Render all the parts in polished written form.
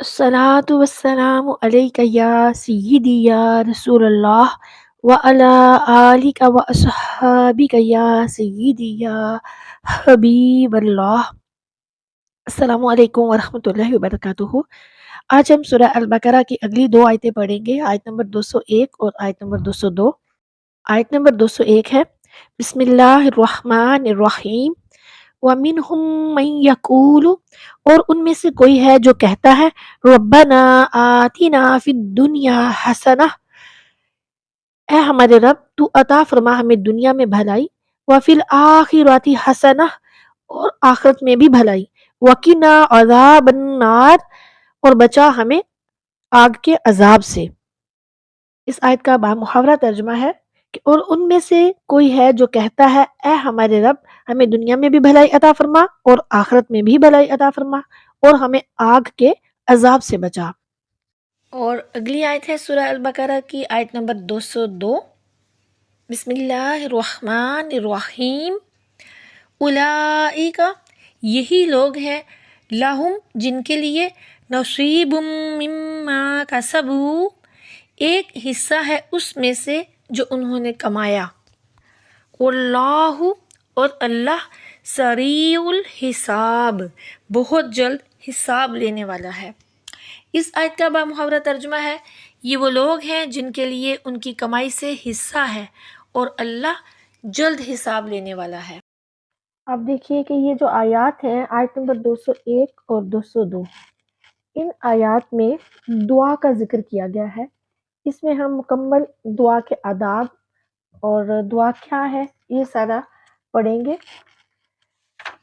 الصلاة والسلام عليك يا سيدي يا رسول الله وعلى آلك وأصحابك يا سيدي يا حبیب اللہ۔ السلام علیکم ورحمۃ اللہ وبرکاتہ۔ آج ہم سورہ البقرہ کی اگلی دو آیتیں پڑھیں گے، آیت نمبر 201 اور آیت نمبر 202۔ آیت نمبر 201 ہے، بسم اللہ الرحمن الرحیم، وَمِنْهُمْ مَنْ يَقُولُ، اور ان میں سے کوئی ہے جو کہتا ہے ربنا آتنا فی الدنیا حسنہ، اے ہمارے رب تو عطا فرما ہمیں دنیا میں بھلائی، وفی الآخرۃ حسنہ، اور آخرت میں بھی بھلائی، وقنا عذاب النار، اور بچا ہمیں آگ کے عذاب سے۔ اس آیت کا محاورہ ترجمہ ہے کہ اور ان میں سے کوئی ہے جو کہتا ہے اے ہمارے رب ہمیں دنیا میں بھی بھلائی عطا فرما اور آخرت میں بھی بھلائی عطا فرما اور ہمیں آگ کے عذاب سے بچا۔ اور اگلی آیت ہے سورہ البقرہ کی آیت نمبر 202، بسم اللہ الرحمن الرحیم، اولئک، یہی لوگ ہیں، لہم، جن کے لیے، نصیب مما کسبوا، ایک حصہ ہے اس میں سے جو انہوں نے کمایا، واللہ، اور اللہ، سریع الحساب، بہت جلد حساب لینے والا ہے۔ اس آیت کا بامحاورہ ترجمہ ہے، یہ وہ لوگ ہیں جن کے لیے ان کی کمائی سے حصہ ہے اور اللہ جلد حساب لینے والا ہے۔ اب دیکھیے کہ یہ جو آیات ہیں، آیت نمبر 201 اور 202، ان آیات میں دعا کا ذکر کیا گیا ہے۔ اس میں ہم مکمل دعا کے آداب اور دعا کیا ہے یہ سارا پڑھیں گے۔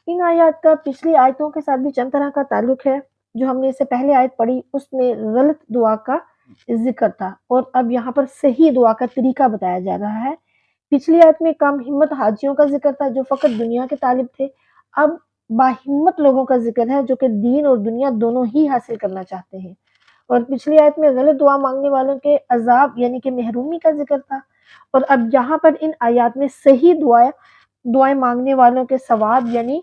ان آیات کا پچھلی آیتوں کے ساتھ بھی چند طرح کا تعلق ہے۔ جو ہم نے اس سے پہلے آیت پڑھی اس میں غلط دعا کا ذکر تھا، اور اب یہاں پر صحیح دعا کا طریقہ بتایا جا رہا ہے۔ پچھلی آیت میں کم ہمت حاجیوں کا ذکر تھا جو فقط دنیا کے طالب تھے، اب باہمت لوگوں کا ذکر ہے جو کہ دین اور دنیا دونوں ہی حاصل کرنا چاہتے ہیں۔ اور پچھلی آیت میں غلط دعا مانگنے والوں کے عذاب یعنی کہ محرومی کا ذکر تھا، اور اب یہاں پر ان آیات میں صحیح دعائیں مانگنے والوں کے ثواب یعنی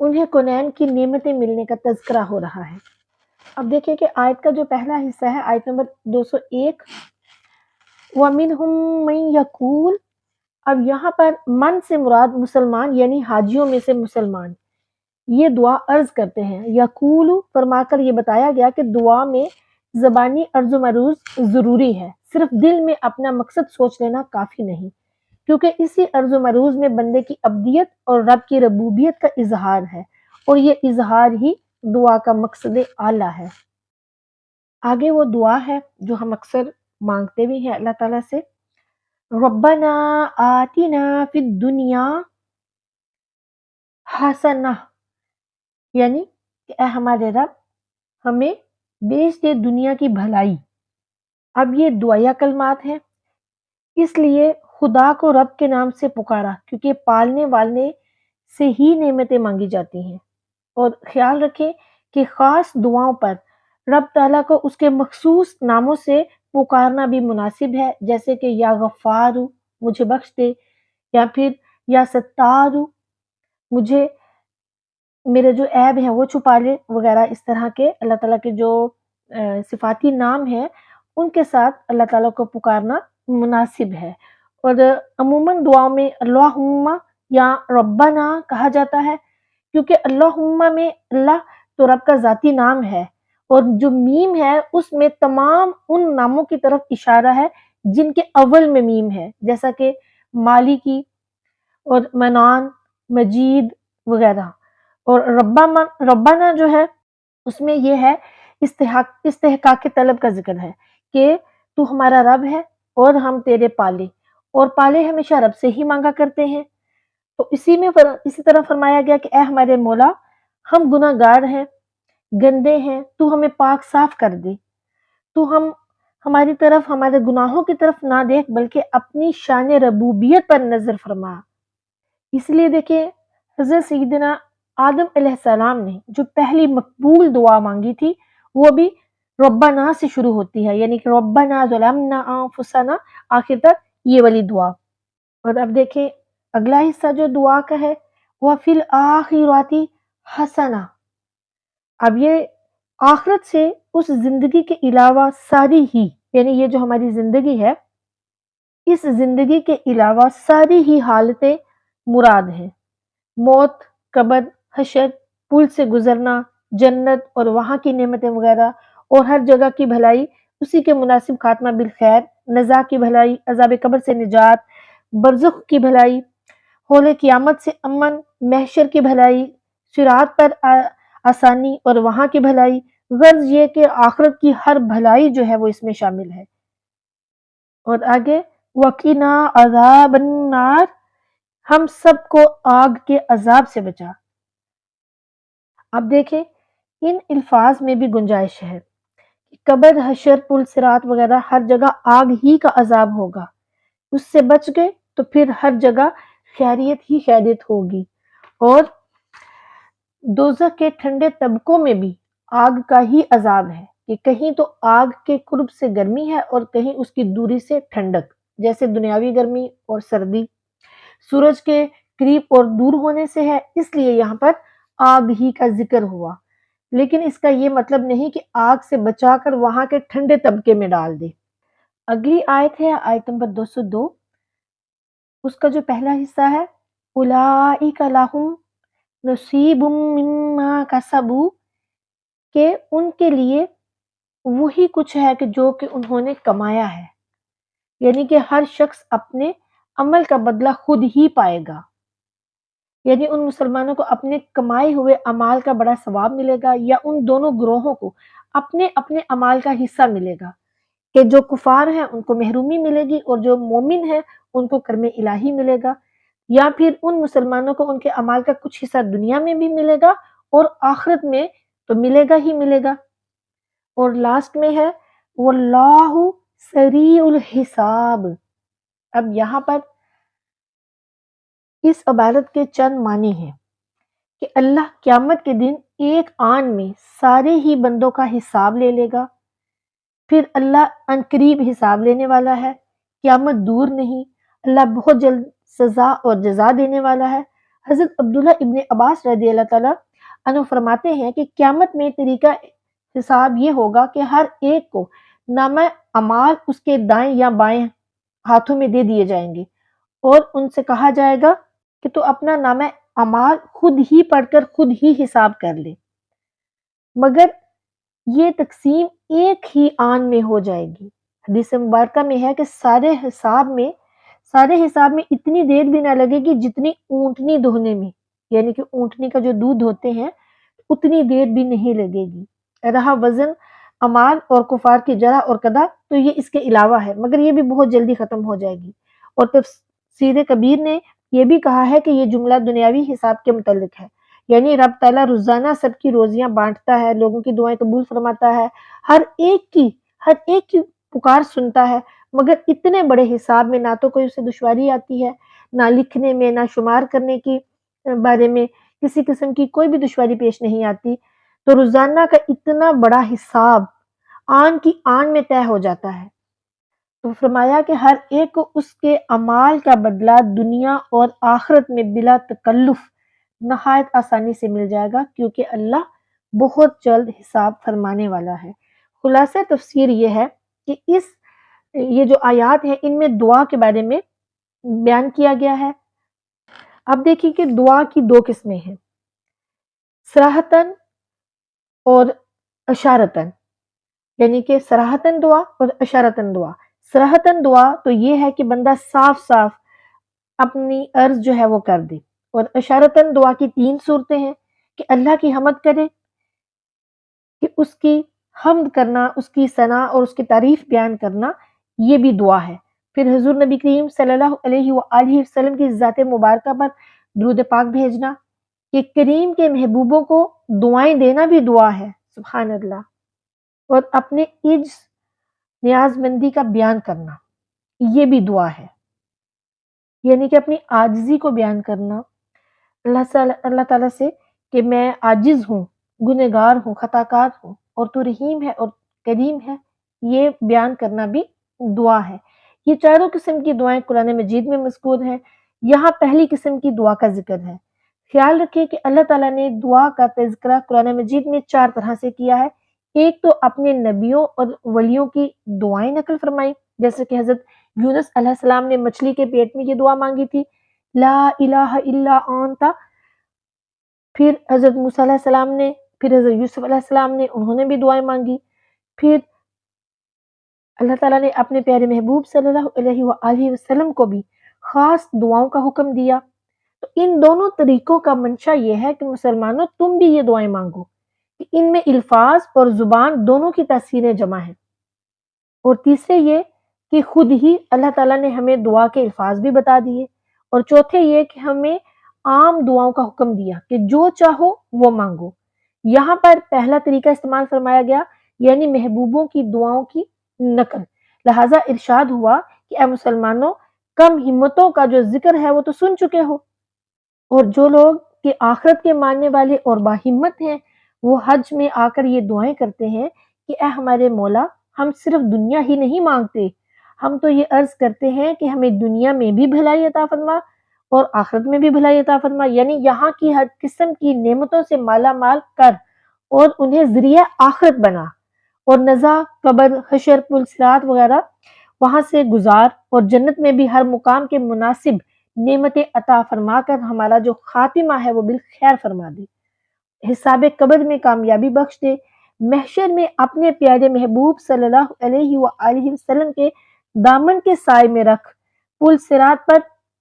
انہیں کونین کی نعمتیں ملنے کا تذکرہ ہو رہا ہے۔ اب دیکھیں کہ آیت کا جو پہلا حصہ ہے، آیت نمبر 201، وَمِنْهُمْ مَنْ يَقُولُ، اب یہاں پر من سے مراد مسلمان یعنی حاجیوں میں سے مسلمان یہ دعا عرض کرتے ہیں۔ یقول فرما کر یہ بتایا گیا کہ دعا میں زبانی عرض و مروز ضروری ہے، صرف دل میں اپنا مقصد سوچ لینا کافی نہیں، کیونکہ اسی عرض و مروز میں بندے کی عبدیت اور رب کی ربوبیت کا اظہار ہے، اور یہ اظہار ہی دعا کا مقصد اعلیٰ ہے۔ آگے وہ دعا ہے جو ہم اکثر مانگتے بھی ہیں اللہ تعالیٰ سے، ربنا آتنا فی الدنیا حسنہ، یعنی کہ اے ہمارے رب ہمیں بیچ دے دنیا کی بھلائی۔ اب یہ دعائیہ کلمات ہیں، اس لیے خدا کو رب کے نام سے پکارا کیونکہ پالنے والے سے ہی نعمتیں مانگی جاتی ہیں، اور خیال رکھیں کہ خاص دعاؤں پر رب تعالیٰ کو اس کے مخصوص ناموں سے پکارنا بھی مناسب ہے، جیسے کہ یا غفار مجھے بخش دے، یا پھر یا ستار مجھے میرے جو عیب ہیں وہ چھپا لے، وغیرہ اس طرح کے اللہ تعالیٰ کے جو صفاتی نام ہیں ان کے ساتھ اللہ تعالیٰ کو پکارنا مناسب ہے۔ اور عموماً دعاؤں میں اللہم یا ربنا کہا جاتا ہے، کیونکہ اللہم میں اللہ تو رب کا ذاتی نام ہے، اور جو میم ہے اس میں تمام ان ناموں کی طرف اشارہ ہے جن کے اول میں میم ہے، جیسا کہ مالکی اور منان، مجید وغیرہ۔ اور ربنا جو ہے اس میں یہ ہے استحقاق طلب کا ذکر ہے کہ تو ہمارا رب ہے اور ہم تیرے پالے، اور پالے ہمیشہ رب سے ہی مانگا کرتے ہیں۔ تو اسی طرح فرمایا گیا کہ اے ہمارے مولا ہم گناہ گار ہیں، گندے ہیں، تو ہمیں پاک صاف کر دے، تو ہماری طرف ہمارے گناہوں کی طرف نہ دیکھ بلکہ اپنی شان ربوبیت پر نظر فرما۔ اس لیے دیکھیں حضرت سیدنا آدم علیہ السلام نے جو پہلی مقبول دعا مانگی تھی وہ بھی ربنا سے شروع ہوتی ہے، یعنی کہ ربنا ظلمنا انفسنا، آخر تک یہ والی دعا۔ اور اب دیکھیں اگلا حصہ جو دعا کا ہے، وَفِي الْآخِرَةِ حَسَنَةٌ، اب یہ آخرت سے اس زندگی کے علاوہ ساری ہی، یعنی یہ جو ہماری زندگی ہے، اس زندگی کے علاوہ ساری ہی حالتیں مراد ہیں۔ موت، قبر، حشر، پل سے گزرنا، جنت اور وہاں کی نعمتیں وغیرہ، اور ہر جگہ کی بھلائی، اسی کے مناسب خاتمہ بالخیر، نزاع کی بھلائی، عذاب قبر سے نجات، برزخ کی بھلائی، ہول قیامت سے امن، محشر کی بھلائی، صراط پر آسانی اور وہاں کی بھلائی۔ غرض یہ کہ آخرت کی ہر بھلائی جو ہے وہ اس میں شامل ہے۔ اور آگے وَقِنَا عَذَابَ النَّارِ، ہم سب کو آگ کے عذاب سے بچا۔ اب دیکھیں ان الفاظ میں بھی گنجائش ہے۔ قبر، حشر، پل، صراط وغیرہ ہر جگہ آگ ہی کا عذاب ہوگا، اس سے بچ گئے تو پھر ہر جگہ خیریت ہی خیریت ہوگی۔ اور دوزخ کے ٹھنڈے طبقوں میں بھی آگ کا ہی عذاب ہے کہ کہیں تو آگ کے قرب سے گرمی ہے اور کہیں اس کی دوری سے ٹھنڈک، جیسے دنیاوی گرمی اور سردی سورج کے قریب اور دور ہونے سے ہے، اس لیے یہاں پر آگ ہی کا ذکر ہوا، لیکن اس کا یہ مطلب نہیں کہ آگ سے بچا کر وہاں کے ٹھنڈے طبقے میں ڈال دے۔ اگلی آیت ہے آیت نمبر 202، اس کا جو پہلا حصہ ہے اولئک لہم نصیب مما کسبوا، کہ ان کے لیے وہی کچھ ہے کہ جو کہ انہوں نے کمایا ہے، یعنی کہ ہر شخص اپنے عمل کا بدلہ خود ہی پائے گا، یعنی ان مسلمانوں کو اپنے کمائے ہوئے اعمال کا بڑا ثواب ملے گا، یا ان دونوں گروہوں کو اپنے اپنے اعمال کا حصہ ملے گا، کہ جو کفار ہیں ان کو محرومی ملے گی اور جو مومن ہیں ان کو کرم الہی ملے گا، یا پھر ان مسلمانوں کو ان کے اعمال کا کچھ حصہ دنیا میں بھی ملے گا اور آخرت میں تو ملے گا ہی ملے گا۔ اور لاسٹ میں ہے واللہ سریع الحساب۔ اب یہاں پر اس عبارت کے چند معنی ہیں کہ اللہ قیامت کے دن ایک آن میں سارے ہی بندوں کا حساب لے لے گا، پھر اللہ عنقریب حساب لینے والا ہے، قیامت دور نہیں، اللہ بہت جلد سزا اور جزا دینے والا ہے۔ حضرت عبداللہ ابن عباس رضی اللہ تعالیٰ عنہ فرماتے ہیں کہ قیامت میں طریقہ حساب یہ ہوگا کہ ہر ایک کو نامہ اعمال اس کے دائیں یا بائیں ہاتھوں میں دے دیے جائیں گے، اور ان سے کہا جائے گا کہ تو اپنا نامہ اعمال خود ہی پڑھ کر خود ہی حساب کر لے، مگر یہ تقسیم ایک ہی آن میں ہو جائے گی۔ حدیث مبارکہ میں ہے کہ سارے حساب میں اتنی دیر بھی نہ لگے گی جتنی اونٹنی دھونے میں، یعنی کہ اونٹنی کا جو دودھ دھوتے ہیں اتنی دیر بھی نہیں لگے گی۔ رہا وزن اعمال اور کفار کی جرح اور قدح تو یہ اس کے علاوہ ہے، مگر یہ بھی بہت جلدی ختم ہو جائے گی۔ اور تفسیر کبیر نے یہ بھی کہا ہے کہ یہ جملہ دنیاوی حساب کے متعلق ہے، یعنی رب تعالیٰ روزانہ سب کی روزیاں بانٹتا ہے، لوگوں کی دعائیں قبول فرماتا ہے، ہر ایک کی پکار سنتا ہے، مگر اتنے بڑے حساب میں نہ تو کوئی اسے دشواری آتی ہے، نہ لکھنے میں، نہ شمار کرنے کی بارے میں کسی قسم کی کوئی بھی دشواری پیش نہیں آتی، تو روزانہ کا اتنا بڑا حساب آن کی آن میں طے ہو جاتا ہے۔ تو فرمایا کہ ہر ایک کو اس کے اعمال کا بدلہ دنیا اور آخرت میں بلا تکلف نہایت آسانی سے مل جائے گا، کیونکہ اللہ بہت جلد حساب فرمانے والا ہے۔ خلاصہ تفسیر یہ ہے کہ یہ جو آیات ہیں ان میں دعا کے بارے میں بیان کیا گیا ہے۔ اب دیکھیے کہ دعا کی دو قسمیں ہیں، صراحتاً اور اشارتاً، یعنی کہ صراحتاً دعا اور اشارتاً دعا۔ صراحتاً دعا تو یہ ہے کہ بندہ صاف صاف اپنی عرض جو ہے وہ کر دے، اور اشارتاً دعا کی تین صورتیں ہیں کہ اللہ کی حمد کرے، کہ اس کی حمد کرنا، اس کی ثنا اور اس کی تعریف بیان کرنا، یہ بھی دعا ہے۔ پھر حضور نبی کریم صلی اللہ علیہ وآلہ وسلم کی ذات مبارکہ پر درود پاک بھیجنا، کہ کریم کے محبوبوں کو دعائیں دینا بھی دعا ہے، سبحان اللہ، اور اپنے عجز نیاز مندی کا بیان کرنا، یہ بھی دعا ہے، یعنی کہ اپنی عاجزی کو بیان کرنا اللہ تعالیٰ سے کہ میں عاجز ہوں، گنہگار ہوں، خطا کار ہوں، اور تو رحیم ہے اور کریم ہے، یہ بیان کرنا بھی دعا ہے۔ یہ چاروں قسم کی دعائیں قرآن مجید میں مذکور ہیں۔ یہاں پہلی قسم کی دعا کا ذکر ہے۔ خیال رکھیں کہ اللہ تعالیٰ نے دعا کا تذکرہ قرآن مجید میں 4 طرح سے کیا ہے، ایک تو اپنے نبیوں اور ولیوں کی دعائیں نقل فرمائی، جیسے کہ حضرت یونس علیہ السلام نے مچھلی کے پیٹ میں یہ دعا مانگی تھی، لا الہ الا انت۔ پھر حضرت موسیٰ علیہ السلام نے، پھر حضرت یوسف علیہ السلام نے، انہوں نے بھی دعائیں مانگی۔ پھر اللہ تعالیٰ نے اپنے پیارے محبوب صلی اللہ علیہ وآلہ وسلم کو بھی خاص دعاؤں کا حکم دیا۔ تو ان دونوں طریقوں کا منشا یہ ہے کہ مسلمانوں تم بھی یہ دعائیں مانگو کہ ان میں الفاظ اور زبان دونوں کی تاثیریں جمع ہیں۔ اور تیسرے یہ کہ خود ہی اللہ تعالیٰ نے ہمیں دعا کے الفاظ بھی بتا دیے۔ اور چوتھے یہ کہ ہمیں عام دعاؤں کا حکم دیا کہ جو چاہو وہ مانگو۔ یہاں پر پہلا طریقہ استعمال فرمایا گیا، یعنی محبوبوں کی دعاؤں کی نقل۔ لہٰذا ارشاد ہوا کہ اے مسلمانوں، کم ہمتوں کا جو ذکر ہے وہ تو سن چکے ہو، اور جو لوگ کہ آخرت کے ماننے والے اور باہمت ہیں وہ حج میں آ کر یہ دعائیں کرتے ہیں کہ اے ہمارے مولا، ہم صرف دنیا ہی نہیں مانگتے، ہم تو یہ عرض کرتے ہیں کہ ہمیں دنیا میں بھی بھلائی عطا فرما اور آخرت میں بھی بھلائی عطا فرما، یعنی یہاں کی ہر قسم کی نعمتوں سے مالا مال کر اور انہیں ذریعہ آخرت بنا، اور نزا، قبر، حشر، پل صراط وغیرہ وہاں سے گزار، اور جنت میں بھی ہر مقام کے مناسب نعمتیں عطا فرما کر ہمارا جو خاتمہ ہے وہ بالخیر فرما دے، حساب قبر میں کامیابی بخش دے، محشر میں اپنے پیارے محبوب صلی اللہ علیہ وآلہ وسلم کے دامن کے سائے میں رکھ، پل صراط پر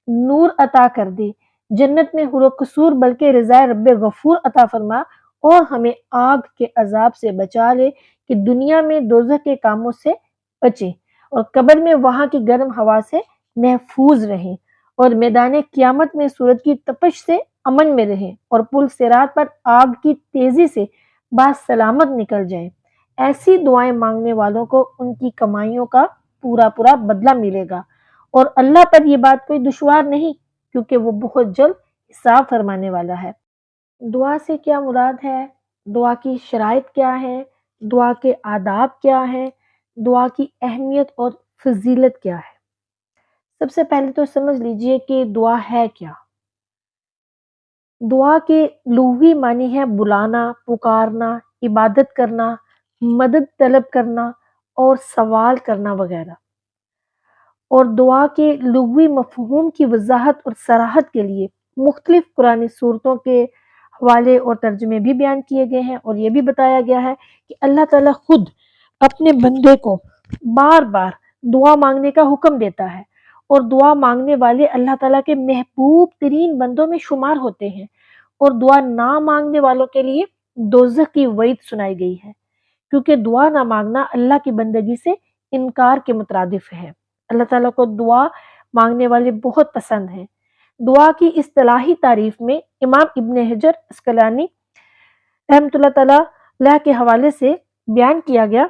نور عطا کر دے، جنت میں حور و قصور بلکہ رضا رب غفور عطا فرما، اور ہمیں آگ کے عذاب سے بچا لے کہ دنیا میں دوزخ کے کاموں سے بچے، اور قبر میں وہاں کی گرم ہوا سے محفوظ رہیں، اور میدان قیامت میں سورج کی تپش سے امن میں رہیں، اور پل صراط پر آگ کی تیزی سے باسلامت نکل جائیں۔ ایسی دعائیں مانگنے والوں کو ان کی کمائیوں کا پورا بدلہ ملے گا، اور اللہ پر یہ بات کوئی دشوار نہیں، کیونکہ وہ بہت جلد حساب فرمانے والا ہے۔ دعا سے کیا مراد ہے؟ دعا کی شرائط کیا ہے؟ دعا کے آداب کیا ہیں؟ دعا کی اہمیت اور فضیلت کیا ہے؟ سب سے پہلے تو سمجھ لیجئے کہ دعا ہے کیا۔ دعا کے لغوی معنی ہے بلانا، پکارنا، عبادت کرنا، مدد طلب کرنا اور سوال کرنا وغیرہ۔ اور دعا کے لغوی مفہوم کی وضاحت اور صراحت کے لیے مختلف قرآنی صورتوں کے حوالے اور ترجمے بھی بیان کیے گئے ہیں، اور یہ بھی بتایا گیا ہے کہ اللہ تعالیٰ خود اپنے بندے کو بار بار دعا مانگنے کا حکم دیتا ہے، اور دعا مانگنے والے اللہ تعالیٰ کے محبوب ترین بندوں میں شمار ہوتے ہیں، اور دعا نہ مانگنے والوں کے لیے دوزخ کی وعید سنائی گئی ہے، کیونکہ دعا نہ مانگنا اللہ کی بندگی سے انکار کے مترادف ہے۔ اللہ تعالیٰ کو دعا مانگنے والے بہت پسند ہیں۔ دعا کی اصطلاحی تعریف میں امام ابن حجر عسقلانی رحمۃ اللہ تعالیٰ علیہ کے حوالے سے بیان کیا گیا،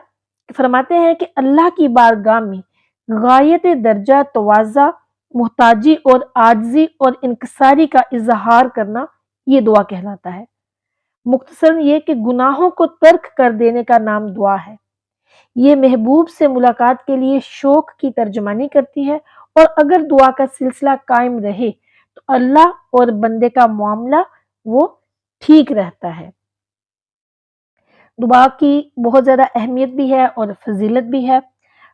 فرماتے ہیں کہ اللہ کی بارگاہ میں غایت درجہ تواضع، محتاجی اور عاجزی اور انکساری کا اظہار کرنا یہ دعا کہلاتا ہے۔ مختصراً یہ کہ گناہوں کو ترک کر دینے کا نام دعا ہے۔ یہ محبوب سے ملاقات کے لیے شوق کی ترجمانی کرتی ہے، اور اگر دعا کا سلسلہ قائم رہے تو اللہ اور بندے کا معاملہ وہ ٹھیک رہتا ہے۔ دعا کی بہت زیادہ اہمیت بھی ہے اور فضیلت بھی ہے۔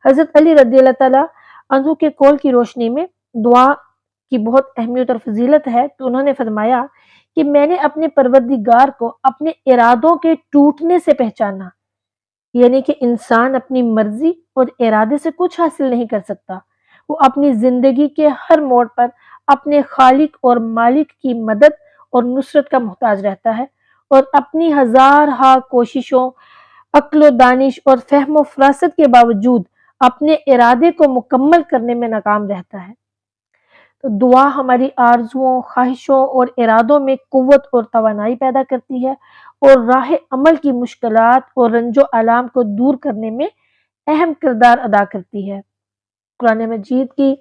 حضرت علی رضی اللہ تعالیٰ عنہ کے قول کی روشنی میں دعا کی بہت اہمیت اور فضیلت ہے کہ انہوں نے فرمایا کہ میں نے اپنے پروردگار کو اپنے ارادوں کے ٹوٹنے سے پہچانا، یعنی کہ انسان اپنی مرضی اور ارادے سے کچھ حاصل نہیں کر سکتا، وہ اپنی زندگی کے ہر موڑ پر اپنے خالق اور مالک کی مدد اور نصرت کا محتاج رہتا ہے، اور اپنی ہزارہا کوششوں، عقل و دانش اور فہم و فراست کے باوجود اپنے ارادے کو مکمل کرنے میں ناکام رہتا ہے۔ تو دعا ہماری آرزوؤں، خواہشوں اور ارادوں میں قوت اور توانائی پیدا کرتی ہے، اور راہ عمل کی مشکلات اور رنج و آلام کو دور کرنے میں اہم کردار ادا کرتی ہے۔ قرآن مجید کی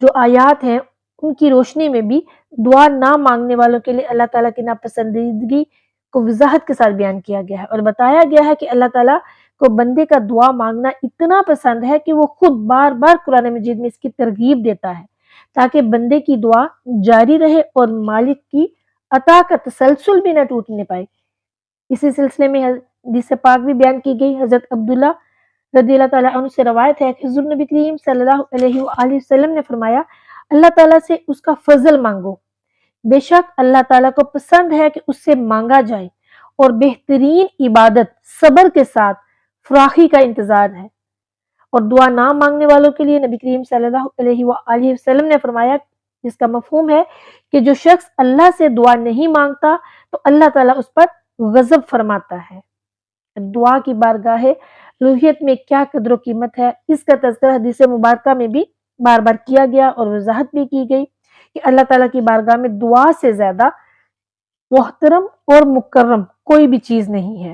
جو آیات ہیں ان کی روشنی میں بھی دعا نہ مانگنے والوں کے لیے اللہ تعالیٰ کی ناپسندیدگی کو وضاحت کے ساتھ بیان کیا گیا ہے، اور بتایا گیا ہے کہ اللہ تعالیٰ کو بندے کا دعا مانگنا اتنا پسند ہے کہ وہ خود بار بار قرآن مجید میں اس کی ترغیب دیتا ہے تاکہ بندے کی دعا جاری رہے اور مالک کی عطا کا تسلسل بھی نہ ٹوٹنے پائے۔ اسی سلسلے میں حدیث پاک بھی بیان کی گئی. حضرت عبداللہ رضی اللہ تعالیٰ عنہ سے روایت ہے کہ حضور نبی کریم صلی اللہ علیہ وآلہ وسلم نے فرمایا اللہ تعالیٰ سے اس کا فضل مانگو، بے شک اللہ تعالیٰ کو پسند ہے کہ اس سے مانگا جائے، اور بہترین عبادت صبر کے ساتھ فراخی کا انتظار ہے. اور دعا نہ مانگنے والوں کے لیے نبی کریم صلی اللہ علیہ وآلہ وسلم نے فرمایا، جس کا مفہوم ہے کہ جو شخص اللہ سے دعا نہیں مانگتا تو اللہ تعالیٰ اس پر غضب فرماتا ہے. دعا کی بارگاہ الوہیت میں کیا قدر و قیمت ہے، اس کا تذکرہ حدیث مبارکہ میں بھی بار بار کیا گیا اور وضاحت بھی کی گئی کہ اللہ تعالیٰ کی بارگاہ میں دعا سے زیادہ محترم اور مکرم کوئی بھی چیز نہیں ہے.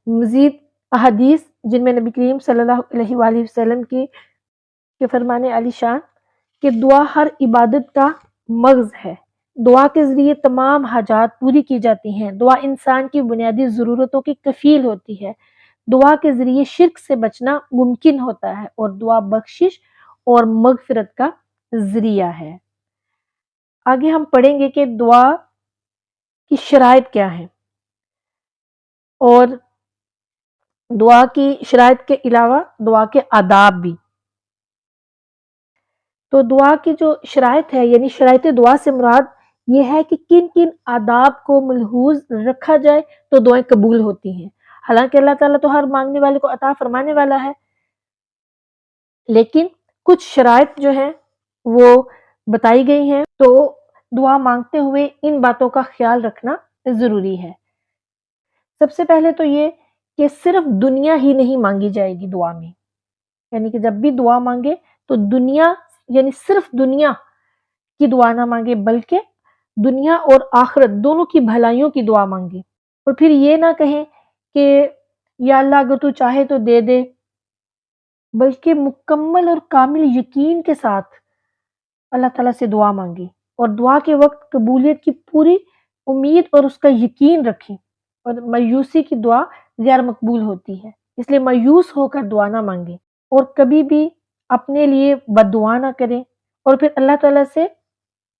مزید احادیث جن میں نبی کریم صلی اللہ علیہ وآلہ وسلم کے فرمانے علی شان کہ دعا ہر عبادت کا مغز ہے، دعا کے ذریعے تمام حاجات پوری کی جاتی ہیں، دعا انسان کی بنیادی ضرورتوں کی کفیل ہوتی ہے، دعا کے ذریعے شرک سے بچنا ممکن ہوتا ہے، اور دعا بخشش اور مغفرت کا ذریعہ ہے. آگے ہم پڑھیں گے کہ دعا کی شرائط کیا ہیں، اور دعا کی شرائط کے علاوہ دعا کے آداب بھی. تو دعا کی جو شرائط ہے یعنی شرائط دعا سے مراد یہ ہے کہ کن کن آداب کو ملحوظ رکھا جائے تو دعائیں قبول ہوتی ہیں. حالانکہ اللہ تعالیٰ تو ہر مانگنے والے کو عطا فرمانے والا ہے، لیکن کچھ شرائط جو ہیں وہ بتائی گئی ہیں، تو دعا مانگتے ہوئے ان باتوں کا خیال رکھنا ضروری ہے. سب سے پہلے تو یہ کہ صرف دنیا ہی نہیں مانگی جائے گی دعا میں، یعنی کہ جب بھی دعا مانگے تو دنیا یعنی صرف دنیا کی دعا نہ مانگے، بلکہ دنیا اور آخرت دونوں کی بھلائیوں کی دعا مانگے. اور پھر یہ نہ کہیں کہ یا اللہ اگر تو چاہے تو دے دے، بلکہ مکمل اور کامل یقین کے ساتھ اللہ تعالیٰ سے دعا مانگے، اور دعا کے وقت قبولیت کی پوری امید اور اس کا یقین رکھیں. اور مایوسی کی دعا غیر مقبول ہوتی ہے، اس لیے مایوس ہو کر دعا نہ مانگے، اور کبھی بھی اپنے لیے بد دعا نہ کریں، اور پھر اللہ تعالیٰ سے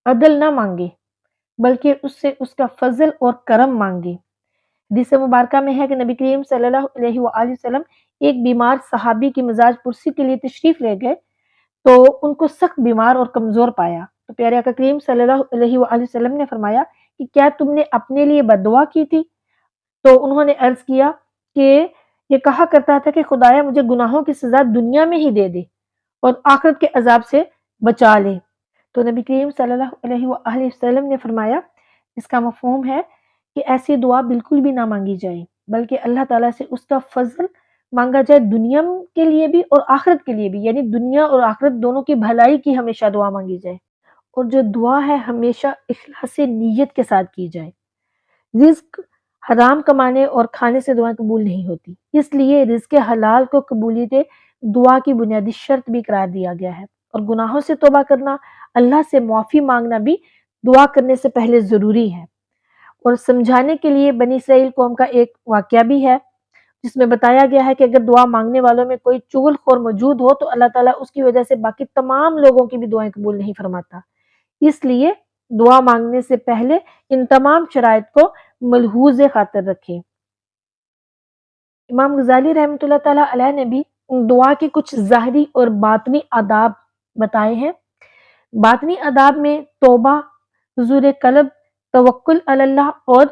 عدل نہ مانگے بلکہ اس سے اس کا فضل اور کرم مانگے. حدیث مبارکہ میں ہے کہ نبی کریم صلی اللہ علیہ وآلہ وسلم ایک بیمار صحابی کی مزاج پرسی کے لیے تشریف لے گئے تو ان کو سخت بیمار اور کمزور پایا. تو پیارے آقا کریم صلی اللہ علیہ وآلہ وسلم نے فرمایا کہ کیا تم نے اپنے لیے بد دعا کی تھی؟ تو انہوں نے عرض کیا کہ یہ کہا کرتا تھا کہ خدایا مجھے گناہوں کی سزا دنیا میں ہی دے دے اور آخرت کے عذاب سے بچا لے. تو نبی کریم صلی اللہ علیہ وآلہ وسلم نے فرمایا اس کا مفہوم ہے کہ ایسی دعا بالکل بھی نہ مانگی جائے، بلکہ اللہ تعالیٰ سے اس کا فضل مانگا جائے، دنیا کے لیے بھی اور آخرت کے لیے بھی، یعنی دنیا اور آخرت دونوں کی بھلائی کی ہمیشہ دعا مانگی جائے. اور جو دعا ہے ہمیشہ اخلاص نیت کے ساتھ کی جائے. رزق حرام کمانے اور کھانے سے دعائیں قبول نہیں ہوتی، اس لیے رزق حلال کو قبولیت دعا کی بنیادی شرط بھی قرار دیا گیا ہے. اور گناہوں سے توبہ کرنا، اللہ سے معافی مانگنا بھی دعا کرنے سے پہلے ضروری ہے. اور سمجھانے کے لیے بنی اسرائیل قوم کا ایک واقعہ بھی ہے جس میں بتایا گیا ہے کہ اگر دعا مانگنے والوں میں کوئی چغل خور موجود ہو تو اللہ تعالیٰ اس کی وجہ سے باقی تمام لوگوں کی بھی دعائیں قبول نہیں فرماتا. اس لیے دعا مانگنے سے پہلے ان تمام شرائط کو ملحوظ خاطر رکھیں. امام غزالی رحمۃ اللہ تعالیٰ علیہ نے بھی دعا کے کچھ ظاہری اور باطنی آداب بتائے ہیں. باطنی آداب میں توبہ، حضور قلب، توکل علی اللہ اور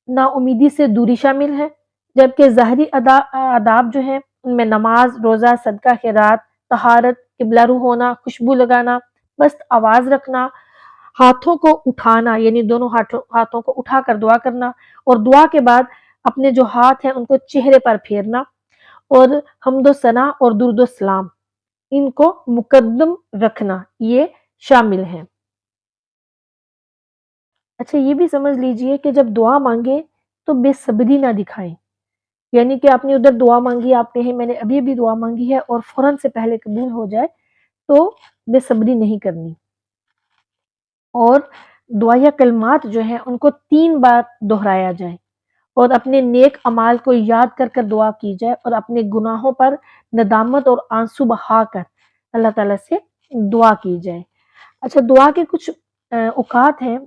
نا امیدی سے دوری شامل ہے، جبکہ ظاہری آداب جو ہیں ان میں نماز، روزہ، صدقہ خیرات، طہارت، قبلہ رو ہونا، خوشبو لگانا، مست آواز رکھنا، ہاتھوں کو اٹھانا یعنی دونوں ہاتھوں کو اٹھا کر دعا کرنا، اور دعا کے بعد اپنے جو ہاتھ ہیں ان کو چہرے پر پھیرنا، اور حمد و ثنا اور درود و سلام ان کو مقدم رکھنا یہ شامل ہیں. اچھا یہ بھی سمجھ لیجئے کہ جب دعا مانگے تو بے صبری نہ دکھائیں، یعنی کہ آپ نے ادھر دعا مانگی، آپ کہیں میں نے ابھی ابھی دعا مانگی ہے اور فوراً سے پہلے قبول ہو جائے تو بے صبری نہیں کرنی. اور دعا یا کلمات جو ہیں ان کو 3 بار دہرایا جائے، اور اپنے نیک اعمال کو یاد کر کر دعا کی جائے، اور اپنے گناہوں پر ندامت اور آنسو بہا کر اللہ تعالیٰ سے دعا کی جائے. اچھا دعا کے کچھ اوقات ہیں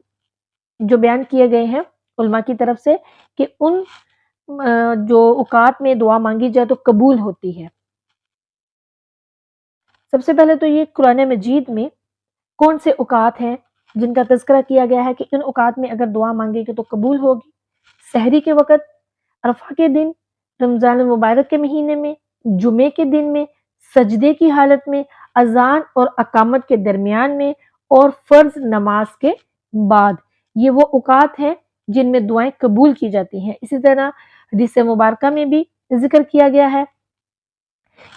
جو بیان کیے گئے ہیں علماء کی طرف سے کہ ان جو اوقات میں دعا مانگی جائے تو قبول ہوتی ہے۔ سب سے پہلے تو یہ قرآن مجید میں کون سے اوقات ہیں جن کا تذکرہ کیا گیا ہے کہ ان اوقات میں اگر دعا مانگے گے تو قبول ہوگی۔ سحری کے وقت، عرفہ کے دن، رمضان المبارک کے مہینے میں، جمعے کے دن میں، سجدے کی حالت میں، اذان اور اقامت کے درمیان میں، اور فرض نماز کے بعد۔ یہ وہ اوقات ہیں جن میں دعائیں قبول کی جاتی ہیں۔ اسی طرح حدیث مبارکہ میں بھی ذکر کیا گیا ہے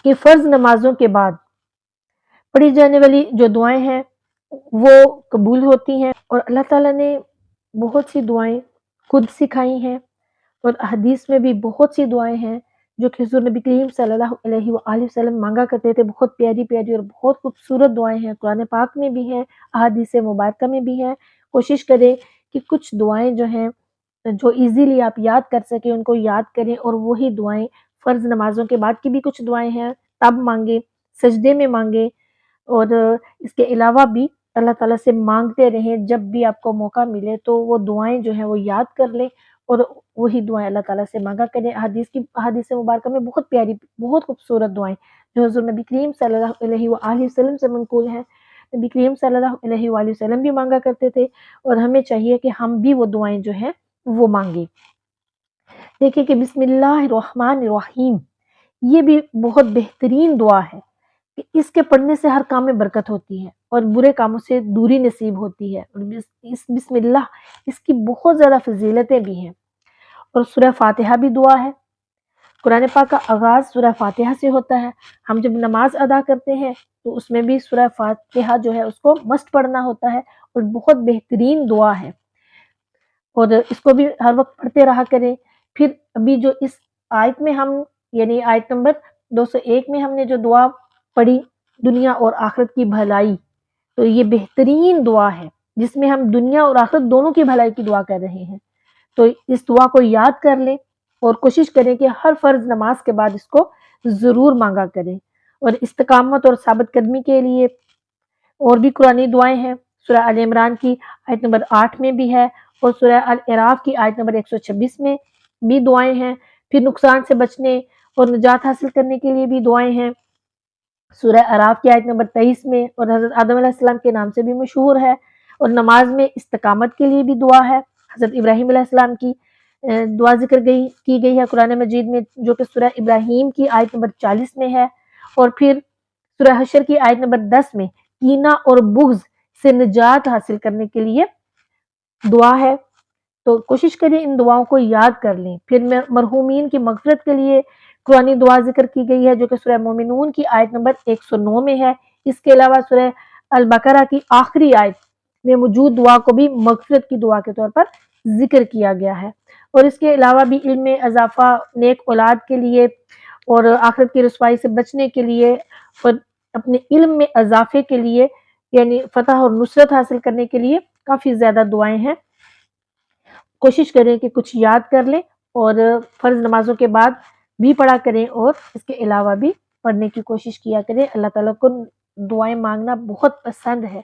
کہ فرض نمازوں کے بعد پڑھی جانے والی جو دعائیں ہیں وہ قبول ہوتی ہیں، اور اللہ تعالیٰ نے بہت سی دعائیں خود سکھائی ہیں، اور حدیث میں بھی بہت سی دعائیں ہیں جو کہ حضور نبی کریم صلی اللہ علیہ وآلہ وسلم مانگا کرتے تھے۔ بہت پیاری پیاری اور بہت خوبصورت دعائیں ہیں، قرآن پاک میں بھی ہیں، احادیث مبارکہ میں بھی ہیں۔ کوشش کریں کہ کچھ دعائیں جو ہیں جو ایزیلی آپ یاد کر سکیں ان کو یاد کریں، اور وہی دعائیں فرض نمازوں کے بعد کی بھی کچھ دعائیں ہیں تب مانگیں، سجدے میں مانگیں، اور اس کے علاوہ بھی اللہ تعالیٰ سے مانگتے رہیں۔ جب بھی آپ کو موقع ملے تو وہ دعائیں جو ہیں وہ یاد کر لیں اور وہی دعائیں اللہ تعالیٰ سے مانگا کریں۔ حدیث مبارکہ میں بہت پیاری بہت خوبصورت دعائیں جو حضور نبی کریم صلی اللہ علیہ وآلہ وسلم سے منقول ہیں، نبی کریم صلی اللہ علیہ وآلہ وسلم بھی مانگا کرتے تھے، اور ہمیں چاہیے کہ ہم بھی وہ دعائیں جو ہیں وہ مانگیں۔ دیکھیں کہ بسم اللہ الرحمن الرحیم یہ بھی بہت بہترین دعا ہے کہ اس کے پڑھنے سے ہر کام میں برکت ہوتی ہے اور برے کاموں سے دوری نصیب ہوتی ہے، اور اس بسم اللہ اس کی بہت زیادہ فضیلتیں بھی ہیں۔ اور سورہ فاتحہ بھی دعا ہے۔ قرآن پاک کا آغاز سورہ فاتحہ سے ہوتا ہے۔ ہم جب نماز ادا کرتے ہیں تو اس میں بھی سورہ فاتحہ جو ہے اس کو مست پڑھنا ہوتا ہے، اور بہت بہترین دعا ہے، اور اس کو بھی ہر وقت پڑھتے رہا کریں۔ پھر ابھی جو اس آیت میں ہم یعنی آیت نمبر 201 میں ہم نے جو دعا پڑھی دنیا اور آخرت کی بھلائی، تو یہ بہترین دعا ہے جس میں ہم دنیا اور آخرت دونوں کی بھلائی کی دعا کر رہے ہیں۔ تو اس دعا کو یاد کر لیں اور کوشش کریں کہ ہر فرض نماز کے بعد اس کو ضرور مانگا کریں۔ اور استقامت اور ثابت قدمی کے لیے اور بھی قرآنی دعائیں ہیں۔ سورہ آل عمران کی آیت نمبر 8 میں بھی ہے، اور سورہ الاعراف کی آیت نمبر 126 میں بھی دعائیں ہیں۔ پھر نقصان سے بچنے اور نجات حاصل کرنے کے لیے بھی دعائیں ہیں، سورہ اعراف کی آیت نمبر 23 میں، اور حضرت آدم علیہ السلام کے نام سے بھی مشہور ہے۔ اور نماز میں استقامت کے لیے بھی دعا ہے۔ حضرت ابراہیم علیہ السلام کی دعا کی گئی ہے قرآن مجید میں، جو کہ سورہ ابراہیم کی آیت نمبر 40 میں ہے۔ اور پھر سورہ حشر کی آیت نمبر 10 میں کینہ اور بغض سے نجات حاصل کرنے کے لیے دعا ہے۔ تو کوشش کریں ان دعاؤں کو یاد کر لیں۔ پھر مرحومین کی مغفرت کے لیے قرآنی دعا ذکر کی گئی ہے، جو کہ سورہ مومنون کی آیت نمبر 109 میں ہے۔ اس کے علاوہ سورہ البقرہ کی آخری آیت میں موجود دعا کو بھی مغفرت کی دعا کے طور پر ذکر کیا گیا ہے۔ اور اس کے علاوہ بھی علم میں اضافہ، نیک اولاد کے لیے، اور آخرت کی رسوائی سے بچنے کے لیے، اور اپنے علم میں اضافے کے لیے یعنی فتح اور نصرت حاصل کرنے کے لیے کافی زیادہ دعائیں ہیں۔ کوشش کریں کہ کچھ یاد کر لیں اور فرض نمازوں کے بعد بھی پڑھا کریں، اور اس کے علاوہ بھی پڑھنے کی کوشش کیا کریں۔ اللہ تعالیٰ کو دعائیں مانگنا بہت پسند ہے۔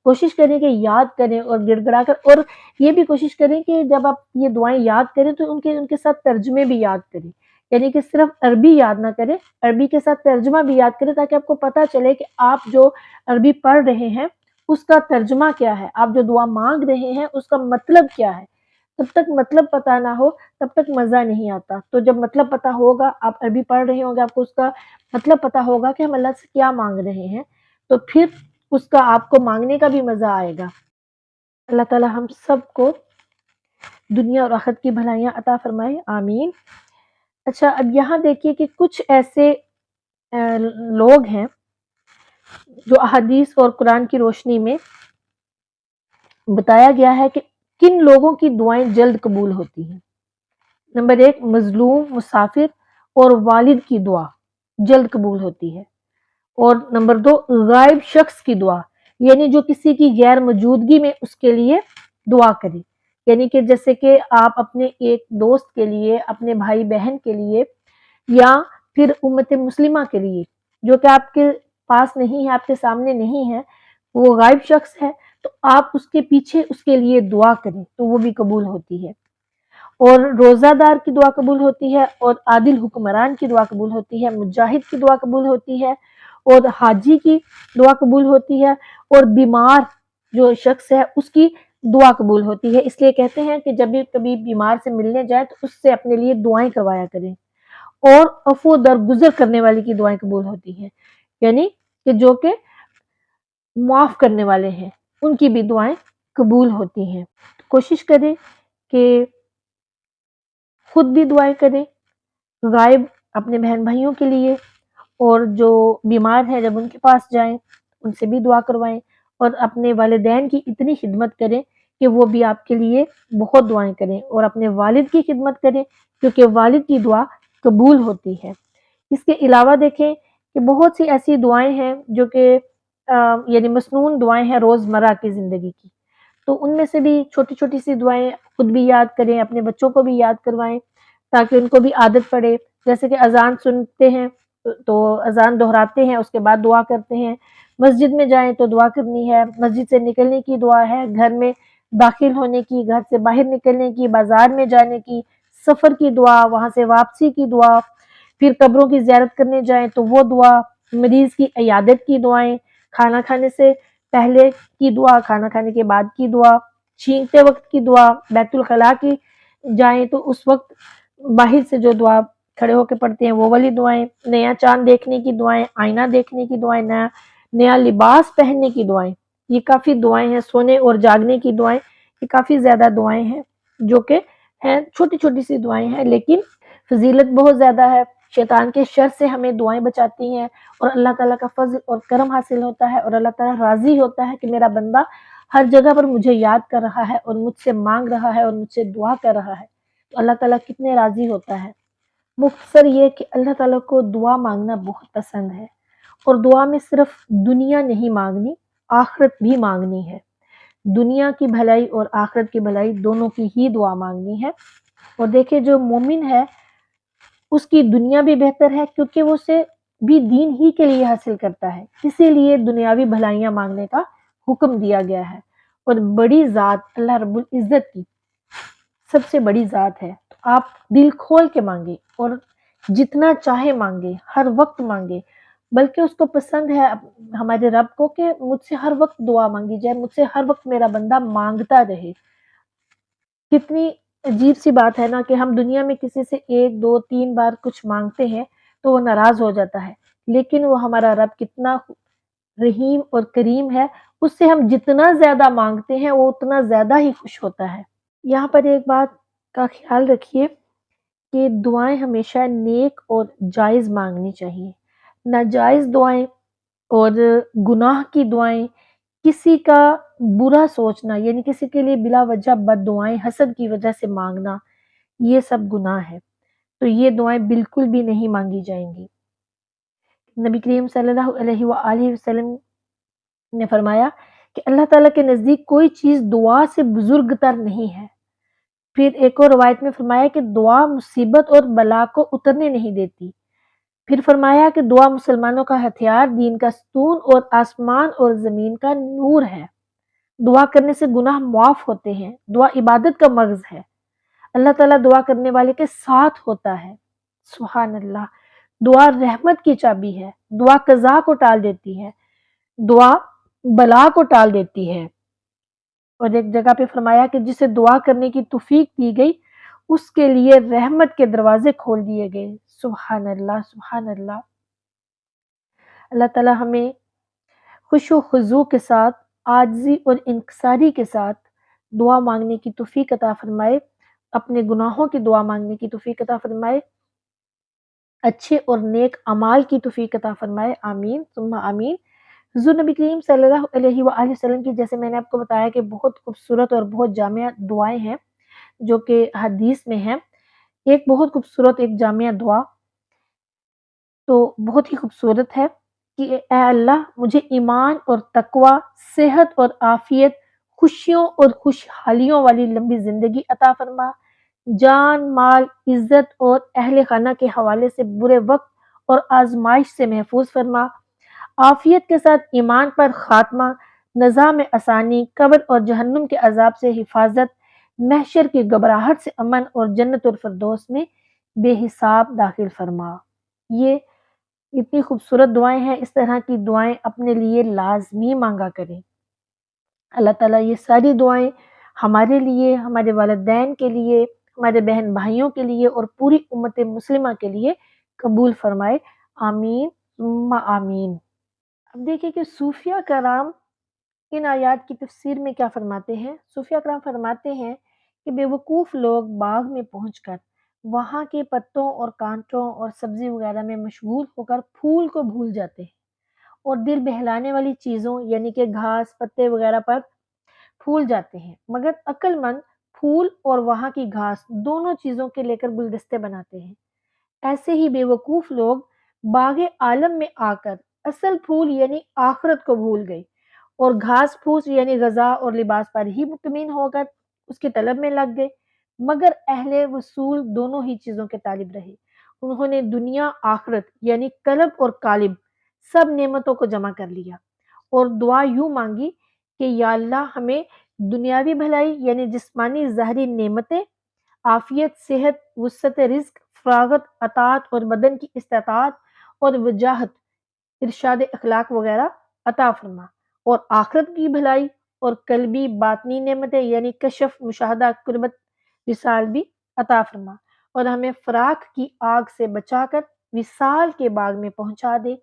کوشش کریں کہ یاد کریں اور گڑ گڑا کر، اور یہ بھی کوشش کریں کہ جب آپ یہ دعائیں یاد کریں تو ان کے ساتھ ترجمے بھی یاد کریں، یعنی کہ صرف عربی یاد نہ کریں، عربی کے ساتھ ترجمہ بھی یاد کریں، تاکہ آپ کو پتہ چلے کہ آپ جو عربی پڑھ رہے ہیں اس کا ترجمہ کیا ہے، آپ جو دعا مانگ رہے ہیں اس کا مطلب کیا ہے۔ جب تک مطلب پتہ نہ ہو تب تک مزہ نہیں آتا۔ تو جب مطلب پتہ ہوگا، آپ عربی پڑھ رہے ہوں گے، آپ کو اس کا مطلب پتہ ہوگا کہ ہم اللہ سے کیا مانگ رہے ہیں، تو پھر اس کا آپ کو مانگنے کا بھی مزہ آئے گا۔ اللہ تعالیٰ ہم سب کو دنیا اور آخرت کی بھلائیاں عطا فرمائے، آمین۔ اچھا، اب یہاں دیکھیے کہ کچھ ایسے لوگ ہیں جو احادیث اور قرآن کی روشنی میں بتایا گیا ہے کہ کن لوگوں کی دعائیں جلد قبول ہوتی ہیں۔ نمبر 1، مظلوم، مسافر اور والد کی دعا جلد قبول ہوتی ہے۔ اور نمبر 2، غائب شخص کی دعا، یعنی جو کسی کی غیر موجودگی میں اس کے لیے دعا کرے، یعنی کہ جیسے کہ آپ اپنے ایک دوست کے لیے، اپنے بھائی بہن کے لیے، یا پھر امت مسلمہ کے لیے جو کہ آپ کے پاس نہیں ہے، آپ کے سامنے نہیں ہے، وہ غائب شخص ہے، تو آپ اس کے پیچھے اس کے لیے دعا کریں تو وہ بھی قبول ہوتی ہے۔ اور روزہ دار کی دعا قبول ہوتی ہے، اور عادل حکمران کی دعا قبول ہوتی ہے، مجاہد کی دعا قبول ہوتی ہے، اور حاجی کی دعا قبول ہوتی ہے، اور بیمار جو شخص ہے اس کی دعا قبول ہوتی ہے۔ اس لیے کہتے ہیں کہ جب بھی کبھی بیمار سے ملنے جائے تو اس سے اپنے لیے دعائیں کروایا کریں، اور عفو درگزر کرنے والے کی دعائیں قبول ہوتی ہیں، یعنی کہ جو کہ معاف کرنے والے ہیں ان کی بھی دعائیں قبول ہوتی ہیں۔ کوشش کریں کہ خود بھی دعائیں کریں، غائب اپنے بہن بھائیوں کے لیے، اور جو بیمار ہیں جب ان کے پاس جائیں ان سے بھی دعا کروائیں، اور اپنے والدین کی اتنی خدمت کریں کہ وہ بھی آپ کے لیے بہت دعائیں کریں، اور اپنے والد کی خدمت کریں کیونکہ والد کی دعا قبول ہوتی ہے۔ اس کے علاوہ دیکھیں کہ بہت سی ایسی دعائیں ہیں جو کہ یعنی مسنون دعائیں ہیں روزمرہ کی زندگی کی، تو ان میں سے بھی چھوٹی چھوٹی سی دعائیں خود بھی یاد کریں، اپنے بچوں کو بھی یاد کروائیں تاکہ ان کو بھی عادت پڑے۔ جیسے کہ اذان سنتے ہیں تو اذان دہراتے ہیں، اس کے بعد دعا کرتے ہیں، مسجد میں جائیں تو دعا کرنی ہے، مسجد سے نکلنے کی دعا ہے، گھر میں داخل ہونے کی، گھر سے باہر نکلنے کی، بازار میں جانے کی، سفر کی دعا، وہاں سے واپسی کی دعا، پھر قبروں کی زیارت کرنے جائیں تو وہ دعا، مریض کی عیادت کی دعائیں، کھانا کھانے سے پہلے کی دعا، کھانا کھانے کے بعد کی دعا، چھینکتے وقت کی دعا، بیت الخلاء کی جائیں تو اس وقت باہر سے جو دعا کھڑے ہو کے پڑھتے ہیں وہ والی دعائیں، نیا چاند دیکھنے کی دعائیں، آئینہ دیکھنے کی دعائیں، نیا لباس پہننے کی دعائیں، یہ کافی دعائیں ہیں، سونے اور جاگنے کی دعائیں، یہ کافی زیادہ دعائیں ہیں جو کہ ہیں چھوٹی چھوٹی سی دعائیں ہیں لیکن فضیلت بہت زیادہ ہے، شیطان کے شر سے ہمیں دعائیں بچاتی ہیں، اور اللہ تعالیٰ کا فضل اور کرم حاصل ہوتا ہے، اور اللہ تعالیٰ راضی ہوتا ہے کہ میرا بندہ ہر جگہ پر مجھے یاد کر رہا ہے اور مجھ سے مانگ رہا ہے اور مجھ سے دعا کر رہا ہے، تو اللہ تعالیٰ کتنے راضی ہوتا ہے۔ مختصر یہ کہ اللہ تعالیٰ کو دعا مانگنا بہت پسند ہے، اور دعا میں صرف دنیا نہیں مانگنی، آخرت بھی مانگنی ہے، دنیا کی بھلائی اور آخرت کی بھلائی دونوں کی ہی دعا مانگنی ہے۔ اور دیکھیں جو مومن ہے اس کی دنیا بھی بہتر ہے کیونکہ وہ اسے بھی دین ہی کے لیے حاصل کرتا ہے، اسی لیے دنیاوی بھلائیاں مانگنے کا حکم دیا گیا ہے، اور بڑی ذات اللہ رب العزت کی سب سے بڑی ذات ہے، تو آپ دل کھول کے مانگے اور جتنا چاہے مانگے، ہر وقت مانگے، بلکہ اس کو پسند ہے ہمارے رب کو کہ مجھ سے ہر وقت دعا مانگی جائے، مجھ سے ہر وقت میرا بندہ مانگتا رہے۔ کتنی عجیب سی بات ہے نا کہ ہم دنیا میں کسی سے 1 2 3 بار کچھ مانگتے ہیں تو وہ ناراض ہو جاتا ہے، لیکن وہ ہمارا رب کتنا رحیم اور کریم ہے، اس سے ہم جتنا زیادہ مانگتے ہیں وہ اتنا زیادہ ہی خوش ہوتا ہے۔ یہاں پر ایک بات کا خیال رکھیے کہ دعائیں ہمیشہ نیک اور جائز مانگنی چاہیے، ناجائز دعائیں اور گناہ کی دعائیں، کسی کا برا سوچنا یعنی کسی کے لیے بلا وجہ بد دعائیں حسد کی وجہ سے مانگنا، یہ سب گناہ ہے، تو یہ دعائیں بالکل بھی نہیں مانگی جائیں گی۔ نبی کریم صلی اللہ علیہ وآلہ وسلم نے فرمایا کہ اللہ تعالیٰ کے نزدیک کوئی چیز دعا سے بزرگ تر نہیں ہے۔ پھر ایک اور روایت میں فرمایا کہ دعا مصیبت اور بلا کو اترنے نہیں دیتی۔ پھر فرمایا کہ دعا مسلمانوں کا ہتھیار، دین کا ستون اور آسمان اور زمین کا نور ہے۔ دعا کرنے سے گناہ معاف ہوتے ہیں، دعا عبادت کا مغز ہے، اللہ تعالیٰ دعا کرنے والے کے ساتھ ہوتا ہے۔ سبحان اللہ، دعا رحمت کی چابی ہے، دعا قضا کو ٹال دیتی ہے، دعا بلا کو ٹال دیتی ہے۔ اور ایک جگہ پہ فرمایا کہ جسے دعا کرنے کی توفیق دی گئی اس کے لیے رحمت کے دروازے کھول دیے گئے۔ سبحان اللہ، سبحان اللہ۔ اللہ تعالیٰ ہمیں خوش و خضوع کے ساتھ، عاجزی اور انکساری کے ساتھ دعا مانگنے کی توفیق عطا فرمائے، اپنے گناہوں کی دعا مانگنے کی توفیق عطا فرمائے، اچھے اور نیک اعمال کی توفیق عطا فرمائے، آمین ثم آمین۔ حضور نبی کریم صلی اللہ علیہ وآلہ وسلم کی جیسے میں نے آپ کو بتایا کہ بہت خوبصورت اور بہت جامع دعائیں ہیں جو کہ حدیث میں ہیں۔ ایک بہت خوبصورت ایک جامع دعا تو بہت ہی خوبصورت ہے کہ اے اللہ مجھے ایمان اور تقوی، صحت اور عافیت، خوشیوں اور خوشحالیوں والی لمبی زندگی عطا فرما، جان، مال، عزت اور اہل خانہ کے حوالے سے برے وقت اور آزمائش سے محفوظ فرما، عافیت کے ساتھ ایمان پر خاتمہ، نزا میں آسانی، قبر اور جہنم کے عذاب سے حفاظت، محشر کی گھبراہٹ سے امن اور جنت الفردوس میں بے حساب داخل فرما۔ یہ اتنی خوبصورت دعائیں ہیں، اس طرح کی دعائیں اپنے لیے لازمی مانگا کریں۔ اللہ تعالیٰ یہ ساری دعائیں ہمارے لیے، ہمارے والدین کے لیے، ہمارے بہن بھائیوں کے لیے اور پوری امت مسلمہ کے لیے قبول فرمائے، آمین ثم آمین۔ اب دیکھیں کہ صوفیہ کرام ان آیات کی تفسیر میں کیا فرماتے ہیں۔ صوفیہ کرام فرماتے ہیں کہ بے وقوف لوگ باغ میں پہنچ کر وہاں کے پتوں اور کانٹوں اور سبزی وغیرہ میں مشغول ہو کر پھول کو بھول جاتے ہیں اور دل بہلانے والی چیزوں یعنی کہ گھاس پتے وغیرہ پر پھول جاتے ہیں، مگر عقل مند پھول اور وہاں کی گھاس دونوں چیزوں کے لے کر گلدستے بناتے ہیں۔ ایسے ہی بے وقوف لوگ باغ عالم میں آ کر اصل پھول یعنی آخرت کو بھول گئے اور گھاس پھوس یعنی غذا اور لباس پر ہی مطمئن ہو کر اس کی طلب میں لگ گئے، مگر اہل وصول دونوں ہی چیزوں کے طالب رہے۔ انہوں نے دنیا آخرت یعنی قلب اور قالب سب نعمتوں کو جمع کر لیا اور دعا یوں مانگی کہ یا اللہ ہمیں دنیاوی بھلائی یعنی جسمانی ظاہری نعمتیں، عافیت، صحت، وسعت رزق، فراغت، اطاعت اور بدن کی استطاعت اور وجاہت، ارشاد اخلاق وغیرہ عطا فرما، اور آخرت کی بھلائی اور قلبی باطنی نعمتیں یعنی کشف، مشاہدہ، قربت، وصال بھی عطا فرما، اور ہمیں فراق کی آگ سے بچا کر وصال کے باغ میں پہنچا دے۔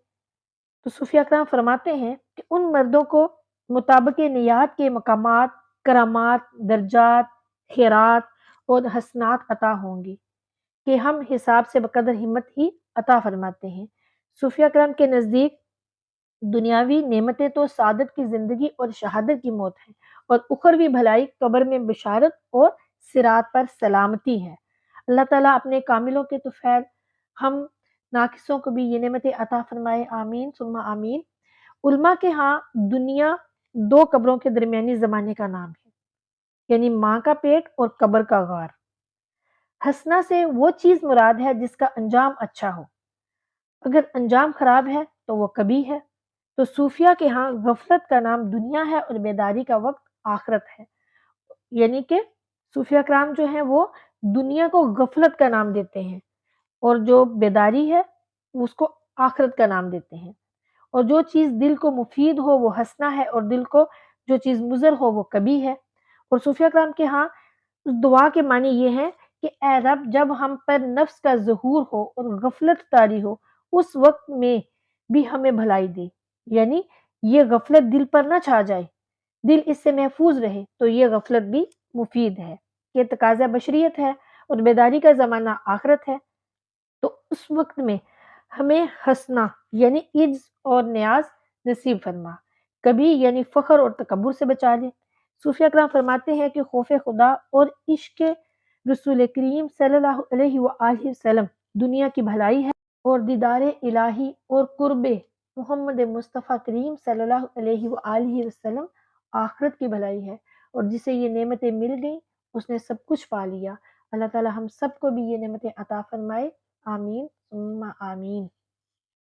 تو صوفیہ کرام فرماتے ہیں کہ ان مردوں کو مطابق نیات کے مقامات، کرامات، درجات، خیرات اور حسنات عطا ہوں گی کہ ہم حساب سے بقدر ہمت ہی عطا فرماتے ہیں۔ صوفیہ کرام کے نزدیک دنیاوی نعمتیں تو سعادت کی زندگی اور شہادت کی موت ہے، اور اخروی بھلائی قبر میں بشارت اور صراط پر سلامتی ہے۔ اللہ تعالیٰ اپنے کاملوں کے طفیل ہم ناقصوں کو بھی یہ نعمتیں عطا فرمائے، آمین ثم آمین۔ علماء کے ہاں دنیا دو قبروں کے درمیانی زمانے کا نام ہے، یعنی ماں کا پیٹ اور قبر کا غار۔ حسنہ سے وہ چیز مراد ہے جس کا انجام اچھا ہو، اگر انجام خراب ہے تو وہ کبھی ہے۔ تو صوفیہ کے ہاں غفلت کا نام دنیا ہے اور بیداری کا وقت آخرت ہے، یعنی کہ صوفیہ کرام جو ہیں وہ دنیا کو غفلت کا نام دیتے ہیں اور جو بیداری ہے اس کو آخرت کا نام دیتے ہیں، اور جو چیز دل کو مفید ہو وہ حسنہ ہے اور دل کو جو چیز مضر ہو وہ کبھی ہے۔ اور صوفیہ کرام کے ہاں اس دعا کے معنی یہ ہے کہ اے رب جب ہم پر نفس کا ظہور ہو اور غفلت طاری ہو اس وقت میں بھی ہمیں بھلائی دے، یعنی یہ غفلت دل پر نہ چھا جائے، دل اس سے محفوظ رہے، تو یہ غفلت بھی مفید ہے، یہ تقاضا بشریت ہے اور بیداری کا زمانہ آخرت ہے۔ تو اس وقت میں ہمیں حسنہ یعنی عجز اور نیاز نصیب فرما، کبھی یعنی فخر اور تکبر سے بچا لے۔ صوفیہ کرام فرماتے ہیں کہ خوف خدا اور عشق رسول کریم صلی اللہ علیہ وآلہ وسلم دنیا کی بھلائی ہے، اور دیدار الہی اور قرب محمد مصطفیٰ کریم صلی اللہ علیہ وآلہ وسلم آخرت کی بھلائی ہے، اور جسے یہ نعمتیں مل گئیں اس نے سب کچھ پا لیا۔ اللہ تعالی ہم سب کو بھی یہ نعمتیں عطا فرمائے، آمین ثم آمین۔